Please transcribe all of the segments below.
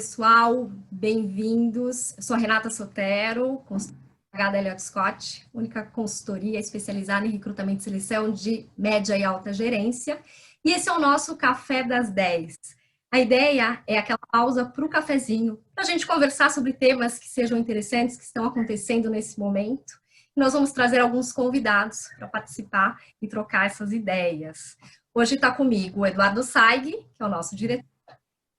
pessoal, bem-vindos. Eu sou a Renata Sotero, consultora da Elliott Scott, única consultoria especializada em recrutamento e seleção de média e alta gerência. E esse é o nosso Café das 10. A ideia é aquela pausa para o cafezinho, para a gente conversar sobre temas que sejam interessantes, que estão acontecendo nesse momento. Nós vamos trazer alguns convidados para participar e trocar essas ideias. Hoje está comigo o Eduardo Saig, que é o nosso diretor.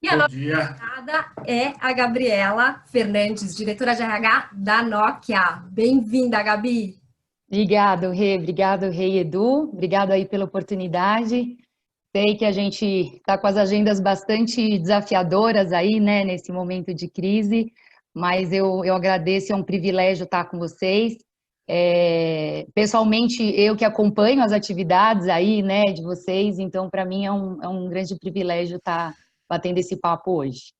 E a nossa convidada é a Gabriela Fernandes, diretora de RH da Nokia. Bem-vinda, Gabi. Obrigado, Rê e Edu. Obrigado aí pela oportunidade. Sei que a gente está com as agendas bastante desafiadoras aí, né, nesse momento de crise, mas eu agradeço, é um privilégio estar com vocês. Pessoalmente, eu que acompanho as atividades aí, né, de vocês, então para mim é um grande privilégio estar batendo esse papo hoje.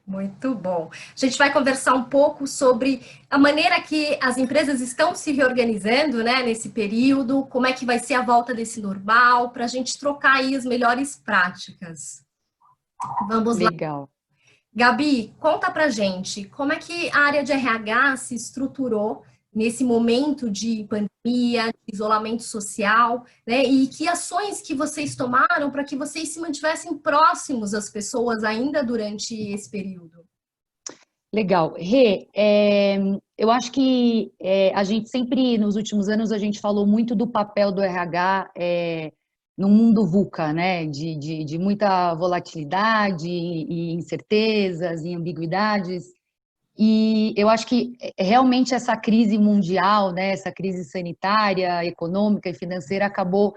Muito bom. A gente vai conversar um pouco sobre a maneira que as empresas estão se reorganizando, né, nesse período, como é que vai ser a volta desse normal, para a gente trocar aí as melhores práticas. Vamos lá. Legal. Gabi, conta pra gente, como é que a área de RH se estruturou nesse momento de pandemia, de isolamento social, né? E que ações que vocês tomaram para que vocês se mantivessem próximos às pessoas ainda durante esse período? Legal. Rê, eu acho que a gente sempre, nos últimos anos, a gente falou muito do papel do RH no mundo VUCA, né? De muita volatilidade e incertezas e ambiguidades. E eu acho que realmente essa crise mundial, né, essa crise sanitária, econômica e financeira acabou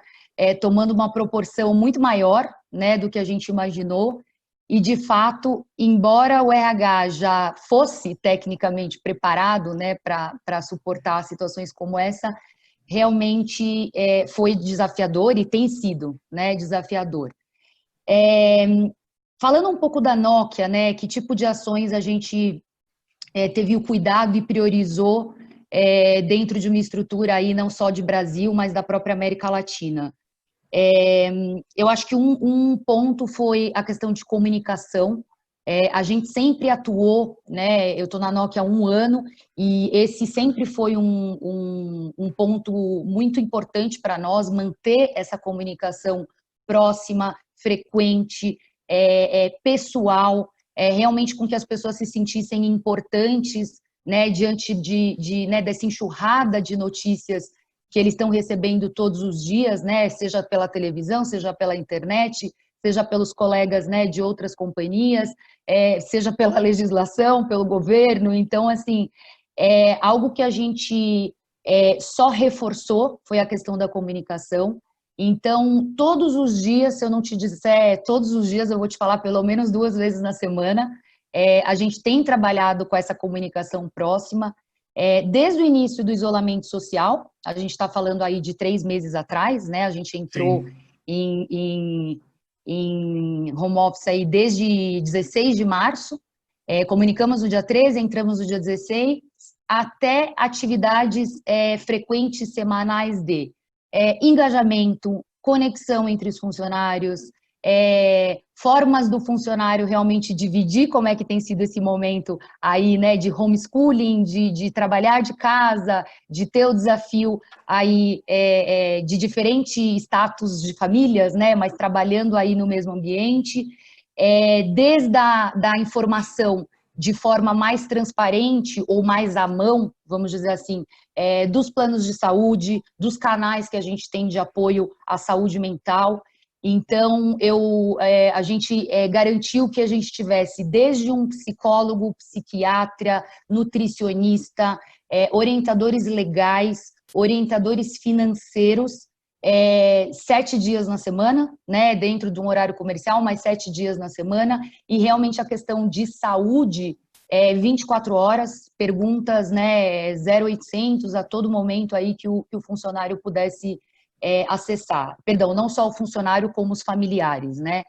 tomando uma proporção muito maior, né, do que a gente imaginou. E, de fato, embora o RH já fosse tecnicamente preparado, né, para suportar situações como essa, realmente foi desafiador e tem sido, né, desafiador. Falando um pouco da Nokia, né, que tipo de ações a gente teve o cuidado e priorizou dentro de uma estrutura aí não só de Brasil, mas da própria América Latina. Eu acho que um ponto foi a questão de comunicação. A gente sempre atuou, né? Eu estou na Nokia há 1 ano e esse sempre foi um ponto muito importante para nós, manter essa comunicação próxima, frequente, pessoal, realmente com que as pessoas se sentissem importantes, né, diante né, dessa enxurrada de notícias que eles estão recebendo todos os dias, né, seja pela televisão, seja pela internet, seja pelos colegas, né, de outras companhias, seja pela legislação, pelo governo. Então, assim, algo que a gente só reforçou foi a questão da comunicação. Então, todos os dias, se eu não te disser todos os dias, eu vou te falar pelo menos 2 vezes na semana, a gente tem trabalhado com essa comunicação próxima, desde o início do isolamento social, a gente está falando aí de 3 meses atrás, né? A gente entrou em home office aí desde 16 de março, comunicamos no dia 13, entramos no dia 16, até atividades frequentes semanais de engajamento, conexão entre os funcionários, formas do funcionário realmente dividir como é que tem sido esse momento aí, né, de homeschooling, de trabalhar de casa, de ter o desafio aí de diferente status de famílias, né, mas trabalhando aí no mesmo ambiente, desde da informação de forma mais transparente ou mais à mão, vamos dizer assim, dos planos de saúde, dos canais que a gente tem de apoio à saúde mental. Então, a gente garantiu que a gente tivesse desde um psicólogo, psiquiatra, nutricionista, orientadores legais, orientadores financeiros, 7 dias na semana, né, dentro de um horário comercial, mas 7 dias na semana, e realmente a questão de saúde, 24 horas, perguntas, né, 0800 a todo momento aí que o funcionário pudesse acessar. Perdão, não só o funcionário, como os familiares, né.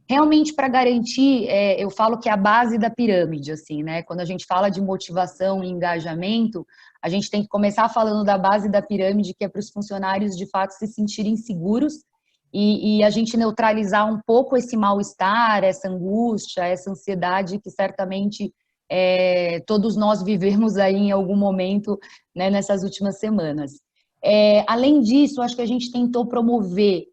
Realmente, para garantir, eu falo que é a base da pirâmide, assim, né, quando a gente fala de motivação e engajamento, a gente tem que começar falando da base da pirâmide, que é para os funcionários, de fato, se sentirem seguros e a gente neutralizar um pouco esse mal-estar, essa angústia, essa ansiedade que certamente todos nós vivemos aí em algum momento, né, nessas últimas semanas. Além disso, acho que a gente tentou promover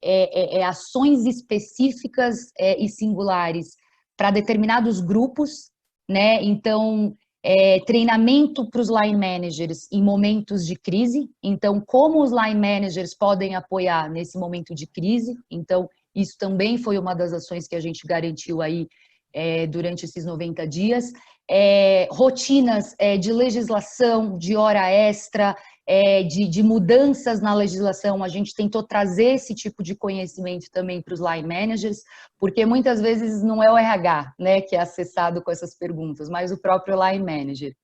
ações específicas e singulares para determinados grupos, né? Então, treinamento para os line managers em momentos de crise. Então, como os line managers podem apoiar nesse momento de crise. Então, isso também foi uma das ações que a gente garantiu aí durante esses 90 dias. Rotinas de legislação, de hora extra, de mudanças na legislação, a gente tentou trazer esse tipo de conhecimento também para os line managers, porque muitas vezes não é o RH, né, que é acessado com essas perguntas, mas o próprio line manager.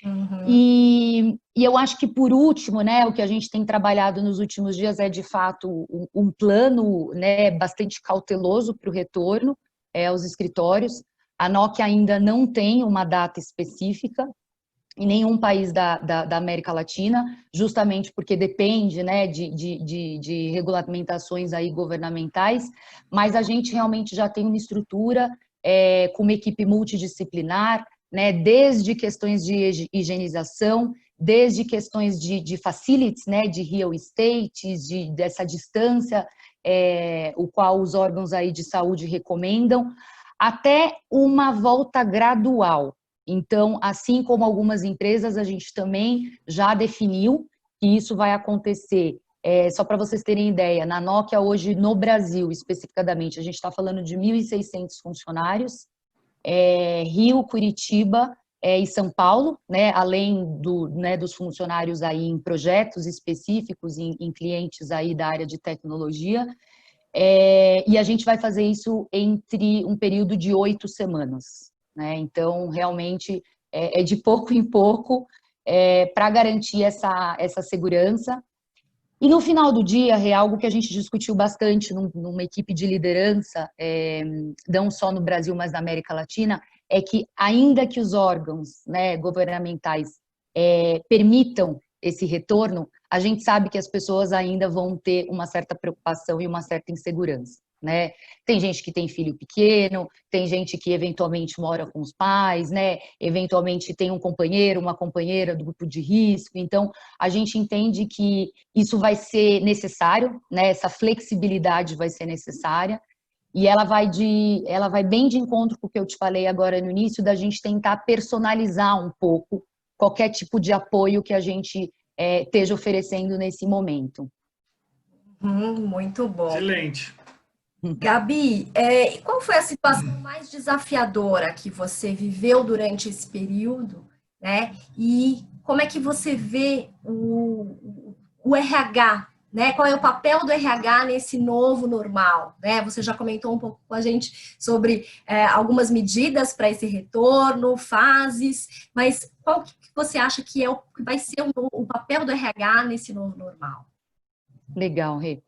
Uhum. E eu acho que, por último, né, o que a gente tem trabalhado nos últimos dias é, de fato, um plano, né, bastante cauteloso para o retorno aos escritórios. A Nokia ainda não tem uma data específica em nenhum país da América Latina, justamente porque depende, né, de regulamentações aí governamentais, mas a gente realmente já tem uma estrutura com uma equipe multidisciplinar, né, desde questões de higienização, desde questões de facilities, né, de real estates, dessa distância, o qual os órgãos aí de saúde recomendam, até uma volta gradual. Então, assim como algumas empresas, a gente também já definiu que isso vai acontecer. Só para vocês terem ideia, na Nokia hoje, no Brasil, especificadamente, a gente está falando de 1.600 funcionários, Rio, Curitiba e São Paulo, né, além dos funcionários aí em projetos específicos, em clientes aí da área de tecnologia, e a gente vai fazer isso entre um período de 8 semanas. Né? Então, realmente, é de pouco em pouco para garantir essa segurança. E no final do dia, é algo que a gente discutiu bastante numa equipe de liderança, não só no Brasil, mas na América Latina, é que ainda que os órgãos, né, governamentais permitam esse retorno, a gente sabe que as pessoas ainda vão ter uma certa preocupação e uma certa insegurança. Né? Tem gente que tem filho pequeno, tem gente que eventualmente mora com os pais, né? Eventualmente tem um companheiro, uma companheira do grupo de risco. Então, a gente entende que isso vai ser necessário, né? Essa flexibilidade vai ser necessária. E ela vai bem de encontro com o que eu te falei agora no início, da gente tentar personalizar um pouco qualquer tipo de apoio que a gente esteja oferecendo nesse momento. Muito bom. Excelente. Gabi, e qual foi a situação mais desafiadora que você viveu durante esse período, né? E como é que você vê o RH, né? Qual é o papel do RH nesse novo normal, né? Você já comentou um pouco com a gente sobre algumas medidas para esse retorno, fases, mas qual que você acha que vai ser o papel do RH nesse novo normal? Legal, Rê.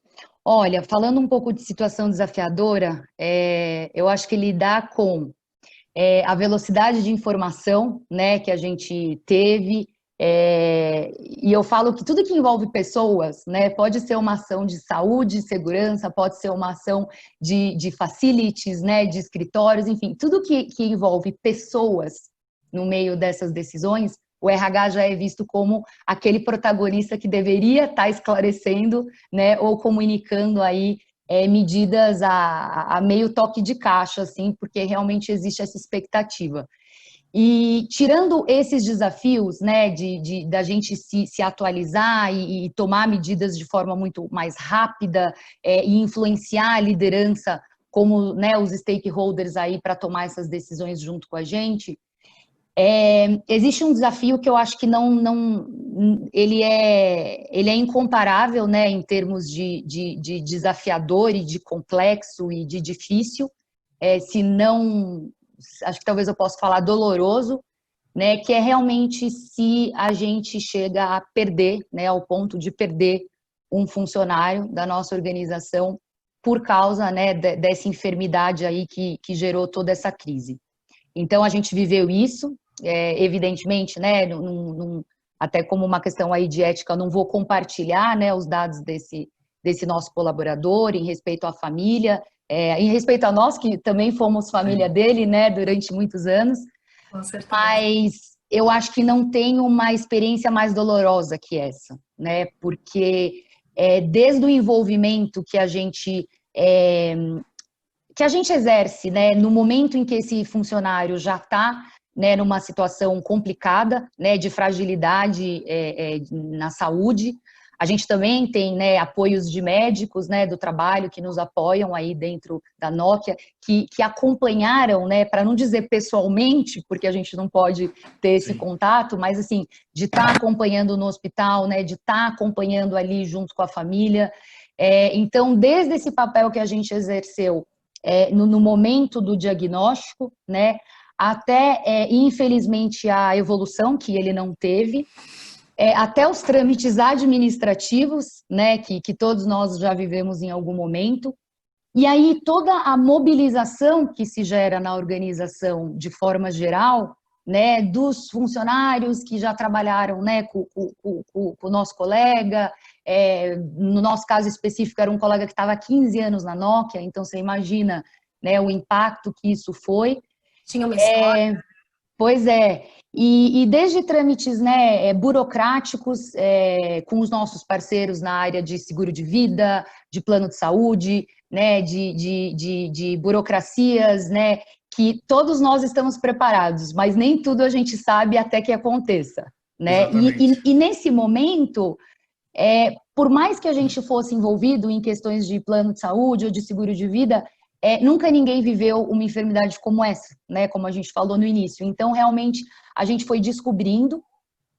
Olha, falando um pouco de situação desafiadora, eu acho que lidar com a velocidade de informação, né, que a gente teve, e eu falo que tudo que envolve pessoas, né, pode ser uma ação de saúde, segurança, pode ser uma ação de facilities, né, de escritórios, enfim, tudo que envolve pessoas no meio dessas decisões, o RH já é visto como aquele protagonista que deveria estar esclarecendo, né, ou comunicando aí medidas a meio toque de caixa, assim, porque realmente existe essa expectativa. E tirando esses desafios, né, da gente se atualizar e tomar medidas de forma muito mais rápida e influenciar a liderança, como, né, os stakeholders aí para tomar essas decisões junto com a gente, existe um desafio que eu acho que ele é incomparável, né, em termos de desafiador e de complexo e de difícil, se não, acho que talvez eu possa falar doloroso, né, que é realmente se a gente chega a perder, né, ao ponto de perder um funcionário da nossa organização por causa, né, dessa enfermidade aí que gerou toda essa crise. Então, a gente viveu isso, evidentemente, né, até como uma questão aí de ética, não vou compartilhar, né, os dados desse nosso colaborador, em respeito à família, em respeito a nós, que também fomos família dele, né, durante muitos anos. Com certeza. Mas eu acho que não tem uma experiência mais dolorosa que essa, né, porque desde o envolvimento que a gente exerce, né, no momento em que esse funcionário já está, né, numa situação complicada, né, de fragilidade na saúde. A gente também tem, né, apoios de médicos, né, do trabalho que nos apoiam aí dentro da Nokia, que acompanharam, né, para não dizer pessoalmente, porque a gente não pode ter esse contato, mas assim, de estar acompanhando no hospital, né, de estar acompanhando ali junto com a família. Então, desde esse papel que a gente exerceu no momento do diagnóstico, né, até, infelizmente, a evolução que ele não teve, até os trâmites administrativos, né, que todos nós já vivemos em algum momento, e aí toda a mobilização que se gera na organização de forma geral, né, dos funcionários que já trabalharam, né, com o nosso colega, no nosso caso específico era um colega que estava há 15 anos na Nokia, então você imagina, né, o impacto que isso foi. Tinha uma história. Pois é, e desde trâmites, né, burocráticos com os nossos parceiros na área de seguro de vida, de plano de saúde, né, de burocracias, né, que todos nós estamos preparados, mas nem tudo a gente sabe até que aconteça, né? E nesse momento, por mais que a gente fosse envolvido em questões de plano de saúde ou de seguro de vida, nunca ninguém viveu uma enfermidade como essa, né? Como a gente falou no início. Então, realmente, a gente foi descobrindo.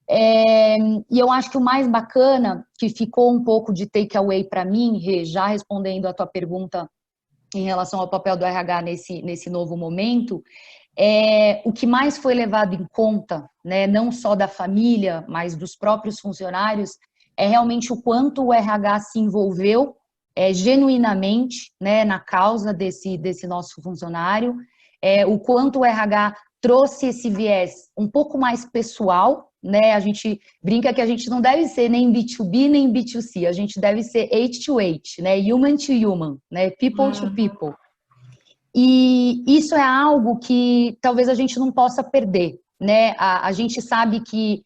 E eu acho que o mais bacana, que ficou um pouco de takeaway para mim, Rê, já respondendo a tua pergunta em relação ao papel do RH nesse novo momento, o que mais foi levado em conta, né, não só da família, mas dos próprios funcionários, é realmente o quanto o RH se envolveu genuinamente, né, na causa desse nosso funcionário, o quanto o RH trouxe esse viés um pouco mais pessoal, né? A gente brinca que a gente não deve ser nem B2B nem B2C, a gente deve ser H2H, né? Human to human, né? People to people. E isso é algo que talvez a gente não possa perder, né? A gente sabe que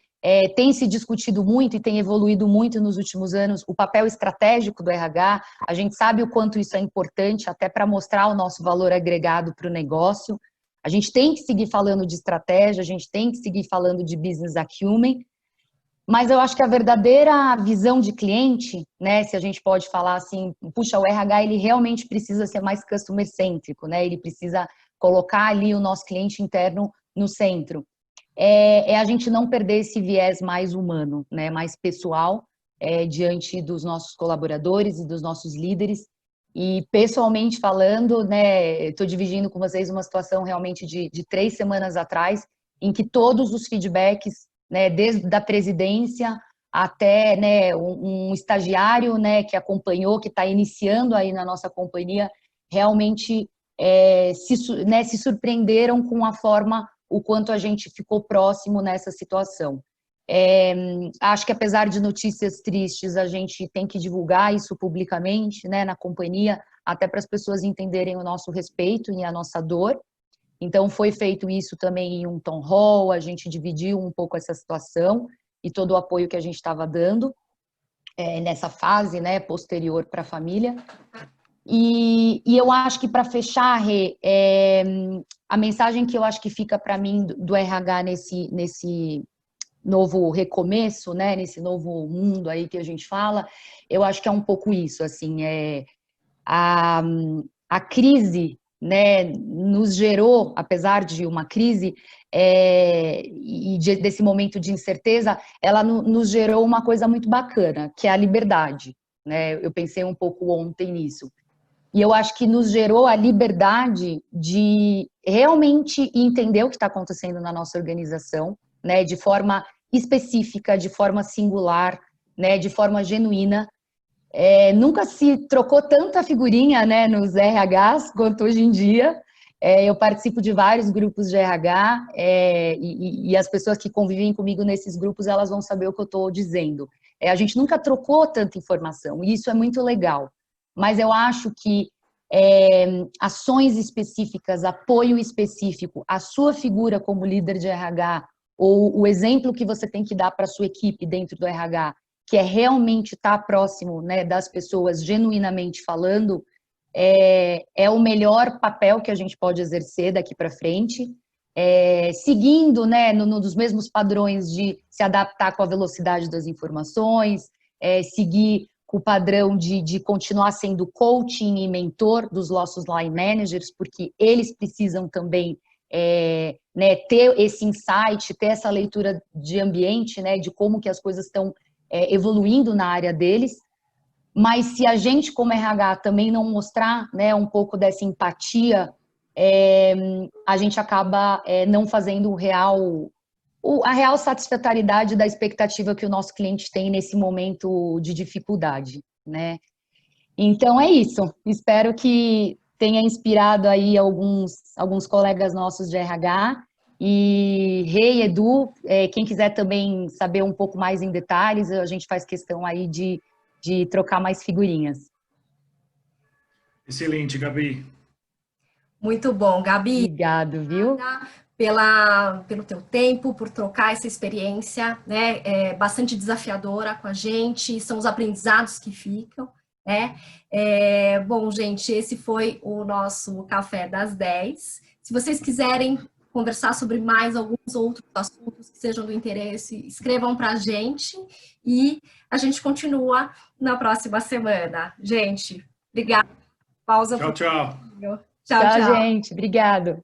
tem se discutido muito e tem evoluído muito nos últimos anos o papel estratégico do RH. A gente sabe o quanto isso é importante até para mostrar o nosso valor agregado para o negócio. A gente tem que seguir falando de estratégia, a gente tem que seguir falando de business acumen, mas eu acho que a verdadeira visão de cliente, né, se a gente pode falar assim, puxa, o RH ele realmente precisa ser mais customer cêntrico, né? Ele precisa colocar ali o nosso cliente interno no centro. A gente não perder esse viés mais humano, né, mais pessoal, diante dos nossos colaboradores e dos nossos líderes. E pessoalmente falando, né, estou dividindo com vocês uma situação realmente de 3 semanas atrás, em que todos os feedbacks, né, desde a presidência até, né, um estagiário, né, que acompanhou, que está iniciando aí na nossa companhia, realmente se surpreenderam com a forma, o quanto a gente ficou próximo nessa situação. Acho que apesar de notícias tristes, a gente tem que divulgar isso publicamente, né, na companhia, até para as pessoas entenderem o nosso respeito e a nossa dor. Então, foi feito isso também em um town hall, a gente dividiu um pouco essa situação e todo o apoio que a gente estava dando nessa fase, né, posterior para a família. E eu acho que, para fechar, Rê, a mensagem que eu acho que fica para mim do RH nesse novo recomeço, né, nesse novo mundo aí que a gente fala, eu acho que é um pouco isso, assim, a crise, né, nos gerou, apesar de uma crise desse momento de incerteza, ela nos gerou uma coisa muito bacana, que é a liberdade, né? Eu pensei um pouco ontem nisso. E eu acho que nos gerou a liberdade de realmente entender o que está acontecendo na nossa organização, né, de forma específica, de forma singular, né, de forma genuína. Nunca se trocou tanta figurinha, né, nos RHs quanto hoje em dia. Eu participo de vários grupos de RH e as pessoas que convivem comigo nesses grupos, elas vão saber o que eu estou dizendo. A gente nunca trocou tanta informação, e isso é muito legal. Mas eu acho que ações específicas, apoio específico, a sua figura como líder de RH, ou o exemplo que você tem que dar para a sua equipe dentro do RH, que é realmente estar próximo, né, das pessoas, genuinamente falando, é o melhor papel que a gente pode exercer daqui para frente, seguindo, né, nos mesmos padrões de se adaptar com a velocidade das informações, seguir com o padrão de continuar sendo coaching e mentor dos nossos line managers, porque eles precisam também né, ter esse insight, ter essa leitura de ambiente, né, de como que as coisas estão evoluindo na área deles. Mas se a gente, como RH, também não mostrar, né, um pouco dessa empatia, a gente acaba não fazendo a real satisfatoriedade da expectativa que o nosso cliente tem nesse momento de dificuldade, né? Então é isso. Espero que tenha inspirado aí alguns colegas nossos de RH. E Rei, Edu, quem quiser também saber um pouco mais em detalhes, a gente faz questão aí de trocar mais figurinhas. Excelente, Gabi. Muito bom, Gabi. Obrigado, viu? Pelo teu tempo, por trocar essa experiência, né? Bastante desafiadora com a gente, são os aprendizados que ficam, né? Bom, gente, esse foi o nosso Café das 10. Se vocês quiserem conversar sobre mais alguns outros assuntos que sejam do interesse, escrevam para a gente e a gente continua na próxima semana. Gente, obrigada. Pausa. Tchau, tchau. Tchau, tchau. Gente. Obrigado.